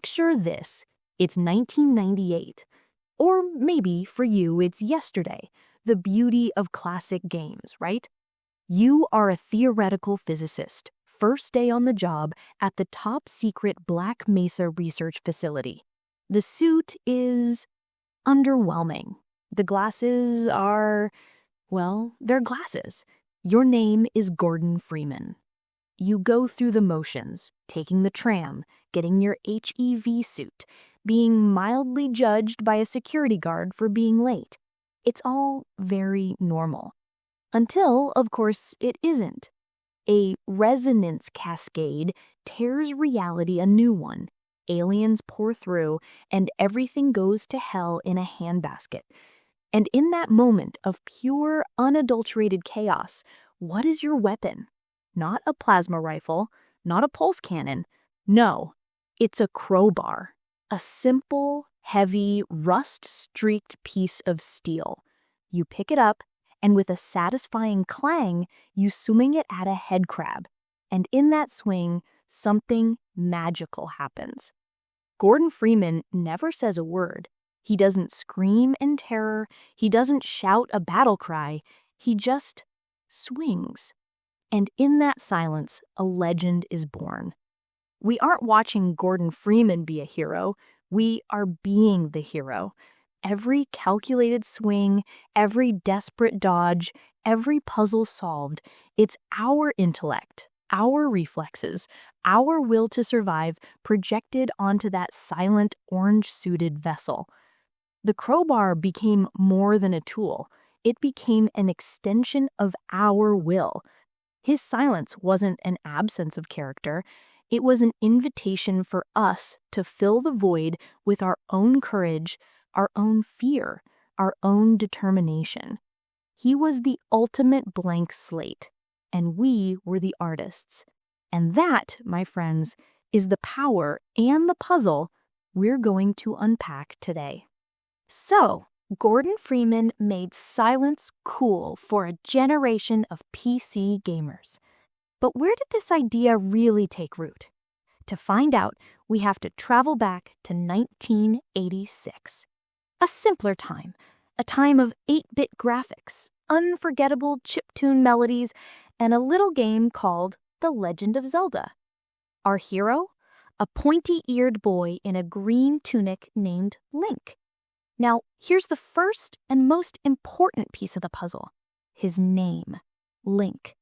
Picture this. It's 1998. Or maybe for you, it's yesterday. The beauty of classic games, right? You are a theoretical physicist, first day on the job at the top secret Black Mesa research facility. The suit is underwhelming. The glasses are, well, they're glasses. Your name is Gordon Freeman. You go through the motions, taking the tram, getting your HEV suit, being mildly judged by a security guard for being late. It's all very normal. Until, of course, it isn't. A resonance cascade tears reality a new one. Aliens pour through, and everything goes to hell in a handbasket. And in that moment of pure, unadulterated chaos, what is your weapon? Not a plasma rifle, not a pulse cannon. No, it's a crowbar. A simple, heavy, rust-streaked piece of steel. You pick it up, and with a satisfying clang, you swing it at a head crab. And in that swing, something magical happens. Gordon Freeman never says a word. He doesn't scream in terror. He doesn't shout a battle cry. He just swings. And in that silence, a legend is born. We aren't watching Gordon Freeman be a hero. We are being the hero. Every calculated swing, every desperate dodge, every puzzle solved, it's our intellect, our reflexes, our will to survive projected onto that silent orange-suited vessel. The crowbar became more than a tool. It became an extension of our will. His silence wasn't an absence of character. It was an invitation for us to fill the void with our own courage, our own fear, our own determination. He was the ultimate blank slate, and we were the artists. And that, my friends, is the power and the puzzle we're going to unpack today. So, Gordon Freeman made silence cool for a generation of PC gamers. But where did this idea really take root? To find out, we have to travel back to 1986. A simpler time, a time of 8-bit graphics, unforgettable chiptune melodies, and a little game called The Legend of Zelda. Our hero? A pointy-eared boy in a green tunic named Link. Now, here's the first and most important piece of the puzzle. His name, Link.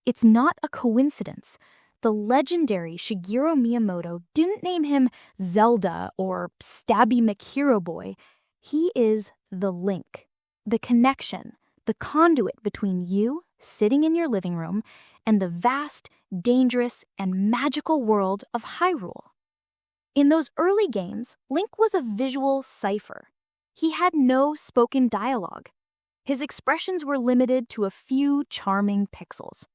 It's not a coincidence. The legendary Shigeru Miyamoto didn't name him Zelda or Stabby McHero Boy. He is the link, the connection, the conduit between you, sitting in your living room, and the vast, dangerous, and magical world of Hyrule. In those early games, Link was a visual cipher. He had no spoken dialogue. His expressions were limited to a few charming pixels.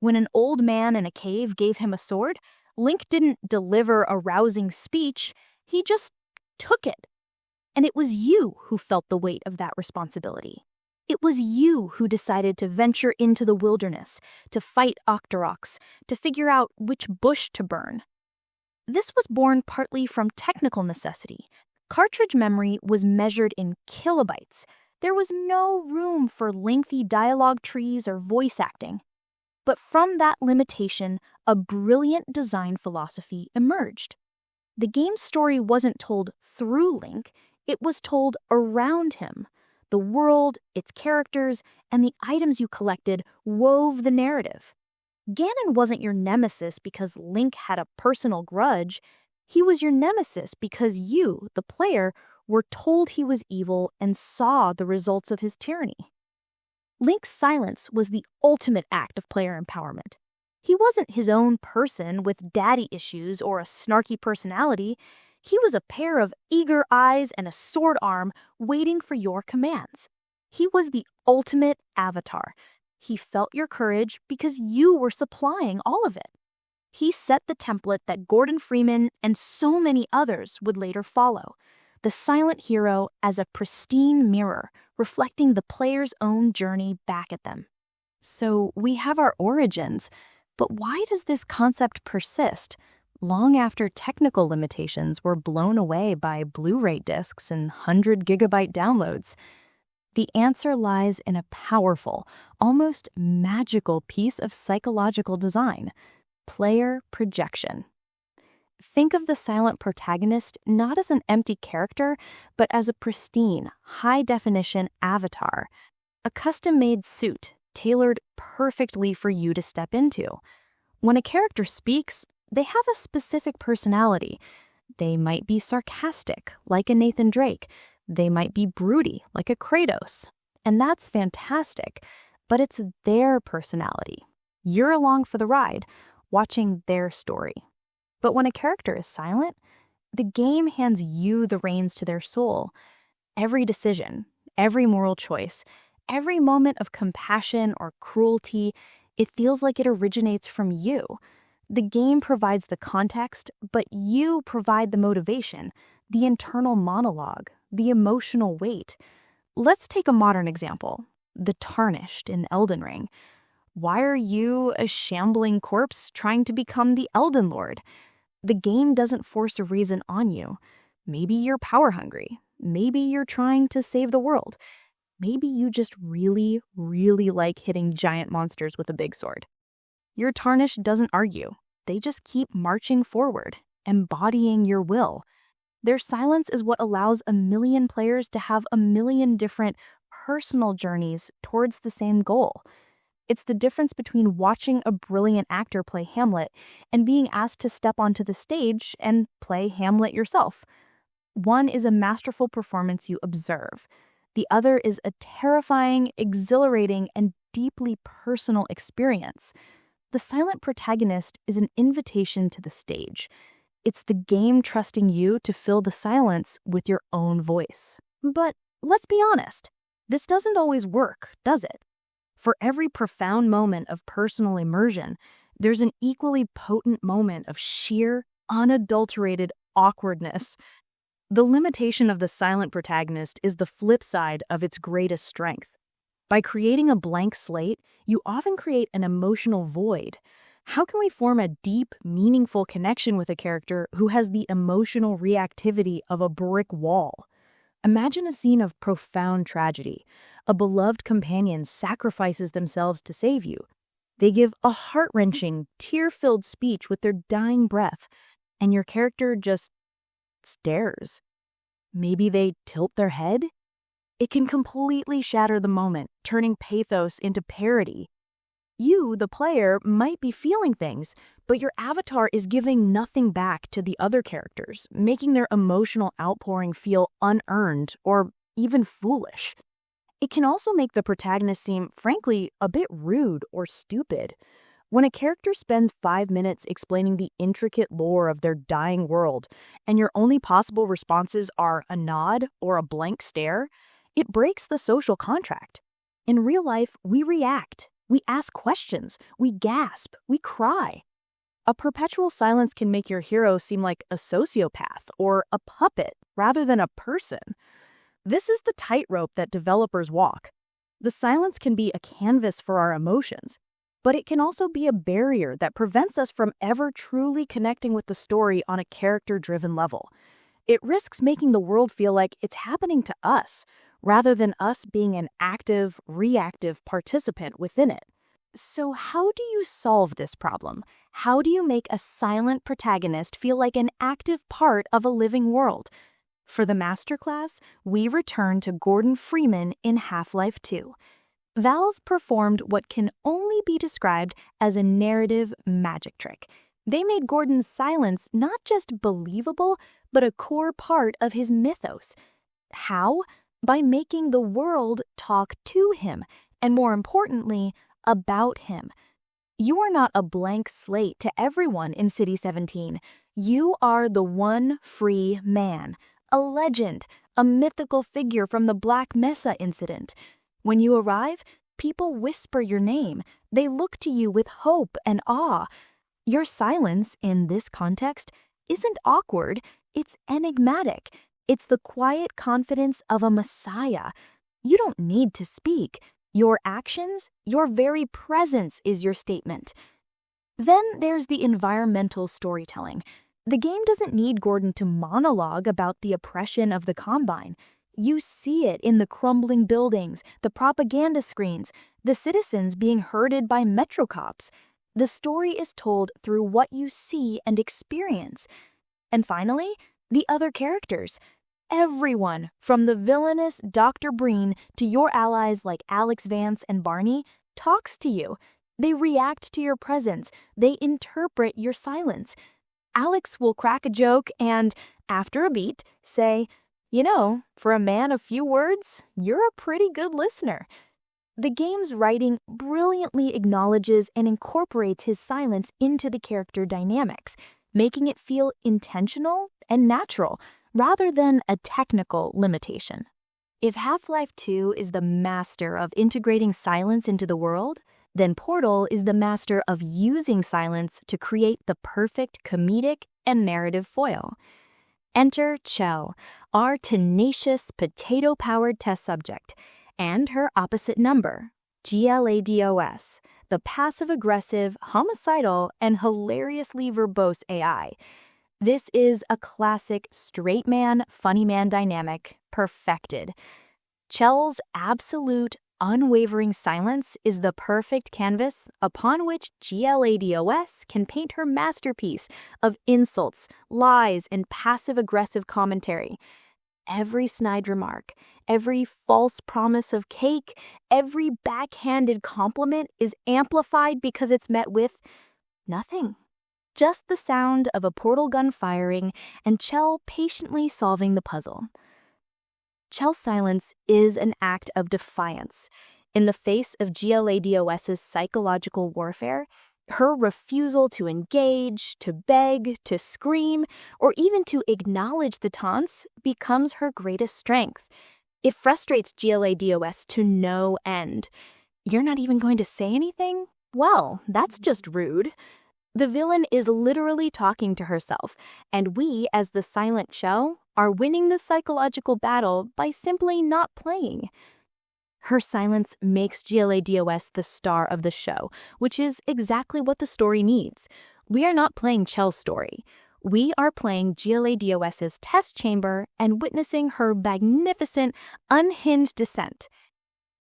When an old man in a cave gave him a sword, Link didn't deliver a rousing speech, he just took it. And it was you who felt the weight of that responsibility. It was you who decided to venture into the wilderness, to fight Octoroks, to figure out which bush to burn. This was born partly from technical necessity. Cartridge memory was measured in kilobytes. There was no room for lengthy dialogue trees or voice acting. But from that limitation, a brilliant design philosophy emerged. The game's story wasn't told through Link, it was told around him. The world, its characters, and the items you collected wove the narrative. Ganon wasn't your nemesis because Link had a personal grudge. He was your nemesis because you, the player, were told he was evil and saw the results of his tyranny. Link's silence was the ultimate act of player empowerment. He wasn't his own person with daddy issues or a snarky personality. He was a pair of eager eyes and a sword arm waiting for your commands. He was the ultimate avatar. He felt your courage because you were supplying all of it. He set the template that Gordon Freeman and so many others would later follow. The silent hero as a pristine mirror, reflecting the player's own journey back at them. So we have our origins, but why does this concept persist? long after technical limitations were blown away by Blu-ray discs and 100-gigabyte downloads. The answer lies in a powerful, almost magical piece of psychological design: player projection. Think of the silent protagonist not as an empty character, but as a pristine, high-definition avatar, a custom-made suit tailored perfectly for you to step into. When a character speaks, they have a specific personality. They might be sarcastic, like a Nathan Drake. They might be broody, like a Kratos. And that's fantastic, but it's their personality. You're along for the ride, watching their story. But when a character is silent, the game hands you the reins to their soul. Every decision, every moral choice, every moment of compassion or cruelty, it feels like it originates from you. The game provides the context, but you provide the motivation, the internal monologue, the emotional weight. Let's take a modern example: the Tarnished in Elden Ring. Why are you a shambling corpse trying to become the Elden Lord? The game doesn't force a reason on you. Maybe you're power hungry. Maybe you're trying to save the world. Maybe you just really, really like hitting giant monsters with a big sword. Your Tarnished doesn't argue. They just keep marching forward, embodying your will. Their silence is what allows a million players to have a million different personal journeys towards the same goal. It's the difference between watching a brilliant actor play Hamlet and being asked to step onto the stage and play Hamlet yourself. One is a masterful performance you observe. The other is a terrifying, exhilarating, and deeply personal experience. The silent protagonist is an invitation to the stage. It's the game trusting you to fill the silence with your own voice. But let's be honest, this doesn't always work, does it? For every profound moment of personal immersion, there's an equally potent moment of sheer, unadulterated awkwardness. The limitation of the silent protagonist is the flip side of its greatest strength. By creating a blank slate, you often create an emotional void. How can we form a deep, meaningful connection with a character who has the emotional reactivity of a brick wall? Imagine a scene of profound tragedy. A beloved companion sacrifices themselves to save you. They give a heart-wrenching, tear-filled speech with their dying breath, and your character just stares. Maybe they tilt their head? It can completely shatter the moment, turning pathos into parody. You, the player, might be feeling things, but your avatar is giving nothing back to the other characters, making their emotional outpouring feel unearned or even foolish. It can also make the protagonist seem, frankly, a bit rude or stupid. When a character spends 5 minutes explaining the intricate lore of their dying world, and your only possible responses are a nod or a blank stare, it breaks the social contract. In real life, we react. We ask questions, we gasp, we cry. A perpetual silence can make your hero seem like a sociopath or a puppet rather than a person. This is the tightrope that developers walk. The silence can be a canvas for our emotions, but it can also be a barrier that prevents us from ever truly connecting with the story on a character-driven level. It risks making the world feel like it's happening to us, rather than us being an active, reactive participant within it. So how do you solve this problem? How do you make a silent protagonist feel like an active part of a living world? For the masterclass, we return to Gordon Freeman in Half-Life 2. Valve performed what can only be described as a narrative magic trick. They made Gordon's silence not just believable, but a core part of his mythos. How? By making the world talk to him, and more importantly, about him. You are not a blank slate to everyone in City 17. You are the one free man, a legend, a mythical figure from the Black Mesa incident. When you arrive, people whisper your name. They look to you with hope and awe. Your silence, in this context, isn't awkward, it's enigmatic. It's the quiet confidence of a messiah. You don't need to speak. Your actions, your very presence is your statement. Then there's the environmental storytelling. The game doesn't need Gordon to monologue about the oppression of the Combine. You see it in the crumbling buildings, the propaganda screens, the citizens being herded by metro cops. The story is told through what you see and experience. And finally, the other characters. Everyone, from the villainous Dr. Breen to your allies like Alex Vance and Barney, talks to you. They react to your presence. They interpret your silence. Alex will crack a joke and, after a beat, say, "You know, for a man of few words, you're a pretty good listener." The game's writing brilliantly acknowledges and incorporates his silence into the character dynamics, making it feel intentional and natural, rather than a technical limitation. If Half-Life 2 is the master of integrating silence into the world, then Portal is the master of using silence to create the perfect comedic and narrative foil. Enter Chell, our tenacious, potato-powered test subject, and her opposite number, GLaDOS, the passive-aggressive, homicidal, and hilariously verbose AI. This is a classic straight man, funny man dynamic, perfected. Chell's absolute, unwavering silence is the perfect canvas upon which GLaDOS can paint her masterpiece of insults, lies, and passive-aggressive commentary. Every snide remark, every false promise of cake, every backhanded compliment is amplified because it's met with nothing. Just the sound of a portal gun firing and Chell patiently solving the puzzle. Chell's silence is an act of defiance. In the face of GLaDOS's psychological warfare, her refusal to engage, to beg, to scream, or even to acknowledge the taunts becomes her greatest strength. It frustrates GLaDOS to no end. "You're not even going to say anything? Well, that's just rude." The villain is literally talking to herself, and we, as the silent Chell, are winning the psychological battle by simply not playing. Her silence makes GLaDOS the star of the show, which is exactly what the story needs. We are not playing Chell's story. We are playing GLaDOS's test chamber and witnessing her magnificent, unhinged descent.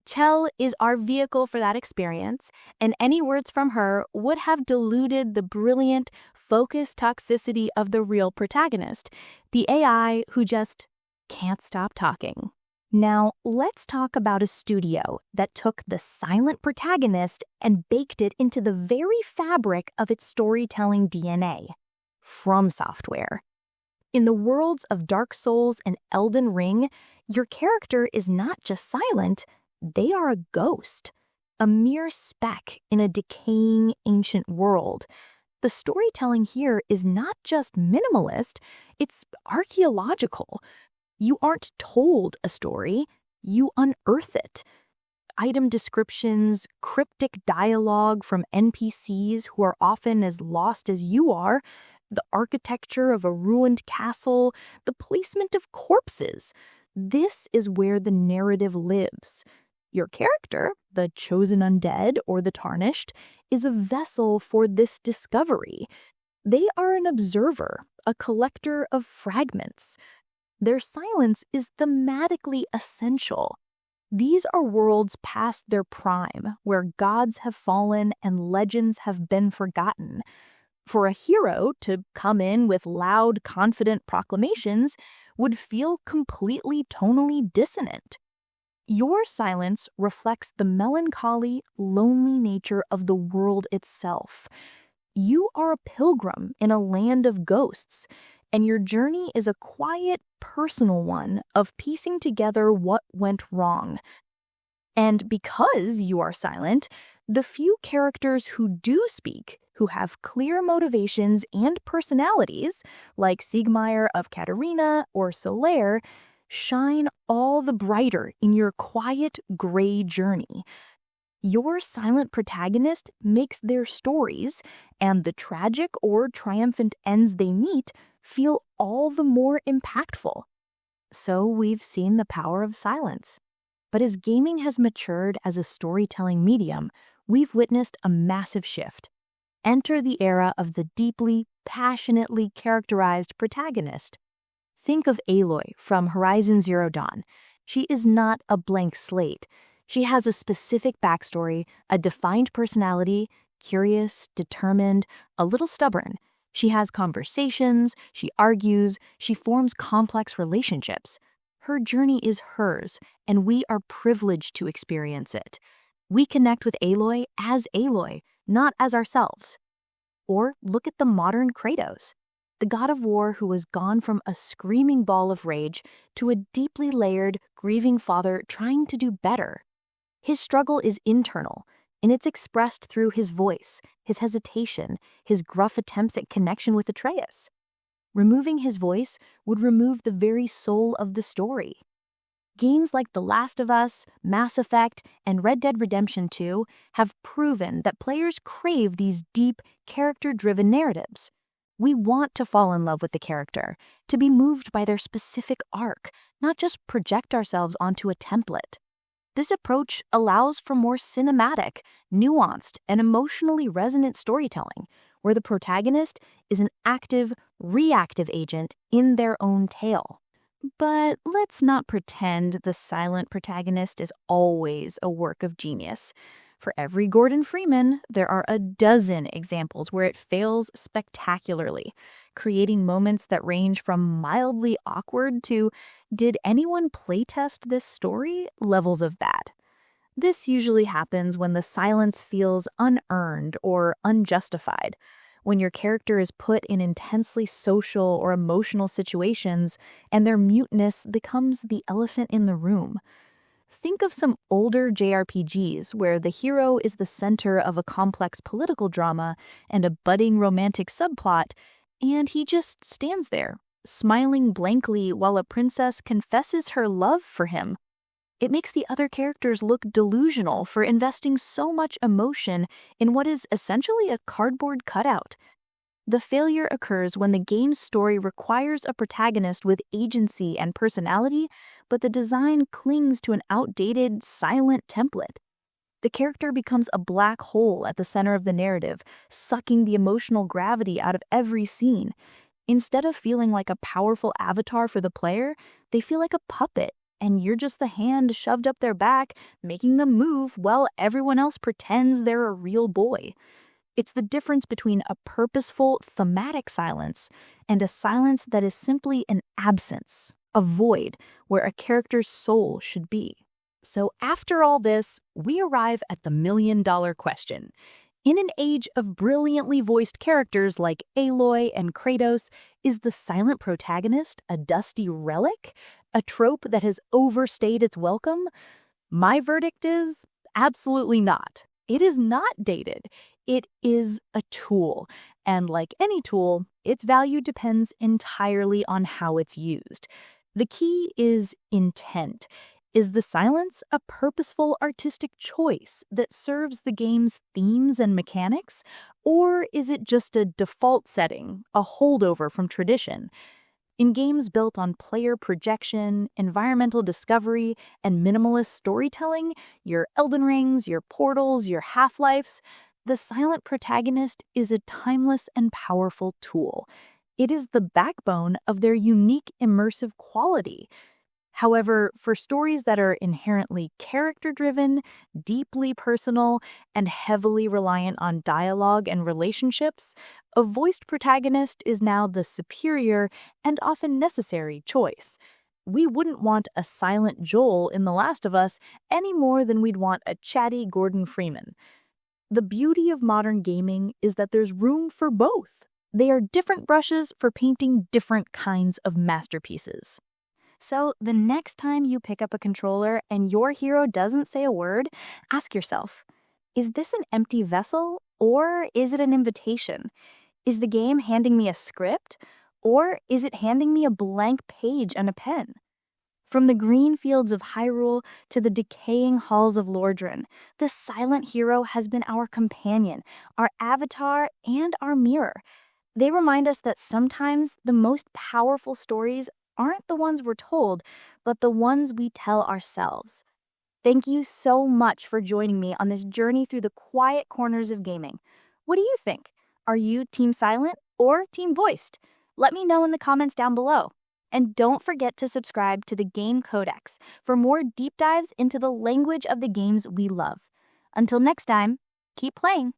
Chell is our vehicle for that experience, and any words from her would have diluted the brilliant, focused toxicity of the real protagonist, the AI who just can't stop talking. Now, let's talk about a studio that took the silent protagonist and baked it into the very fabric of its storytelling DNA. FromSoftware. In the worlds of Dark Souls and Elden Ring, your character is not just silent, they are a ghost, a mere speck in a decaying ancient world. The storytelling here is not just minimalist, it's archaeological. You aren't told a story, you unearth it. Item descriptions, cryptic dialogue from NPCs who are often as lost as you are, the architecture of a ruined castle, the placement of corpses. This is where the narrative lives. Your character, the chosen undead or the tarnished, is a vessel for this discovery. They are an observer, a collector of fragments. Their silence is thematically essential. These are worlds past their prime, where gods have fallen and legends have been forgotten. For a hero to come in with loud, confident proclamations would feel completely tonally dissonant. Your silence reflects the melancholy, lonely nature of the world itself. You are a pilgrim in a land of ghosts, and your journey is a quiet, personal one of piecing together what went wrong. And because you are silent, the few characters who do speak, who have clear motivations and personalities, like Siegmeyer of Katarina or Solaire, shine all the brighter in your quiet, gray journey. Your silent protagonist makes their stories, and the tragic or triumphant ends they meet, feel all the more impactful. So we've seen the power of silence. But as gaming has matured as a storytelling medium, we've witnessed a massive shift. Enter the era of the deeply, passionately characterized protagonist. Think of Aloy from Horizon Zero Dawn. She is not a blank slate. She has a specific backstory, a defined personality, curious, determined, a little stubborn. She has conversations, she argues, she forms complex relationships. Her journey is hers, and we are privileged to experience it. We connect with Aloy, not as ourselves. Or look at the modern Kratos, the god of war who has gone from a screaming ball of rage to a deeply layered, grieving father trying to do better. His struggle is internal, and it's expressed through his voice, his hesitation, his gruff attempts at connection with Atreus. Removing his voice would remove the very soul of the story. Games like The Last of Us, Mass Effect, and Red Dead Redemption 2 have proven that players crave these deep, character-driven narratives. We want to fall in love with the character, to be moved by their specific arc, not just project ourselves onto a template. This approach allows for more cinematic, nuanced, and emotionally resonant storytelling, where the protagonist is an active, reactive agent in their own tale. But let's not pretend the silent protagonist is always a work of genius. For every Gordon Freeman, there are a dozen examples where it fails spectacularly, creating moments that range from mildly awkward to "did anyone playtest this story?" levels of bad. This usually happens when the silence feels unearned or unjustified, when your character is put in intensely social or emotional situations and their muteness becomes the elephant in the room. Think of some older JRPGs where the hero is the center of a complex political drama and a budding romantic subplot, and he just stands there, smiling blankly while a princess confesses her love for him. It makes the other characters look delusional for investing so much emotion in what is essentially a cardboard cutout. The failure occurs when the game's story requires a protagonist with agency and personality, but the design clings to an outdated, silent template. The character becomes a black hole at the center of the narrative, sucking the emotional gravity out of every scene. Instead of feeling like a powerful avatar for the player, they feel like a puppet, and you're just the hand shoved up their back, making them move while everyone else pretends they're a real boy. It's the difference between a purposeful, thematic silence and a silence that is simply an absence, a void where a character's soul should be. So after all this, we arrive at the million-dollar question. In an age of brilliantly voiced characters like Aloy and Kratos, is the silent protagonist a dusty relic? A trope that has overstayed its welcome? My verdict is absolutely not. It is not dated. It is a tool, and like any tool, its value depends entirely on how it's used. The key is intent. Is the silence a purposeful artistic choice that serves the game's themes and mechanics, or is it just a default setting, a holdover from tradition? In games built on player projection, environmental discovery, and minimalist storytelling, your Elden Rings, your Portals, your Half-Lives, the silent protagonist is a timeless and powerful tool. It is the backbone of their unique immersive quality. However, for stories that are inherently character-driven, deeply personal, and heavily reliant on dialogue and relationships, a voiced protagonist is now the superior and often necessary choice. We wouldn't want a silent Joel in The Last of Us any more than we'd want a chatty Gordon Freeman. The beauty of modern gaming is that there's room for both. They are different brushes for painting different kinds of masterpieces. So the next time you pick up a controller and your hero doesn't say a word, ask yourself, is this an empty vessel or is it an invitation? Is the game handing me a script or is it handing me a blank page and a pen? From the green fields of Hyrule to the decaying halls of Lordran, the silent hero has been our companion, our avatar, and our mirror. They remind us that sometimes the most powerful stories aren't the ones we're told, but the ones we tell ourselves. Thank you so much for joining me on this journey through the quiet corners of gaming. What do you think? Are you team silent or team voiced? Let me know in the comments down below. And don't forget to subscribe to the Game Codex for more deep dives into the language of the games we love. Until next time, keep playing.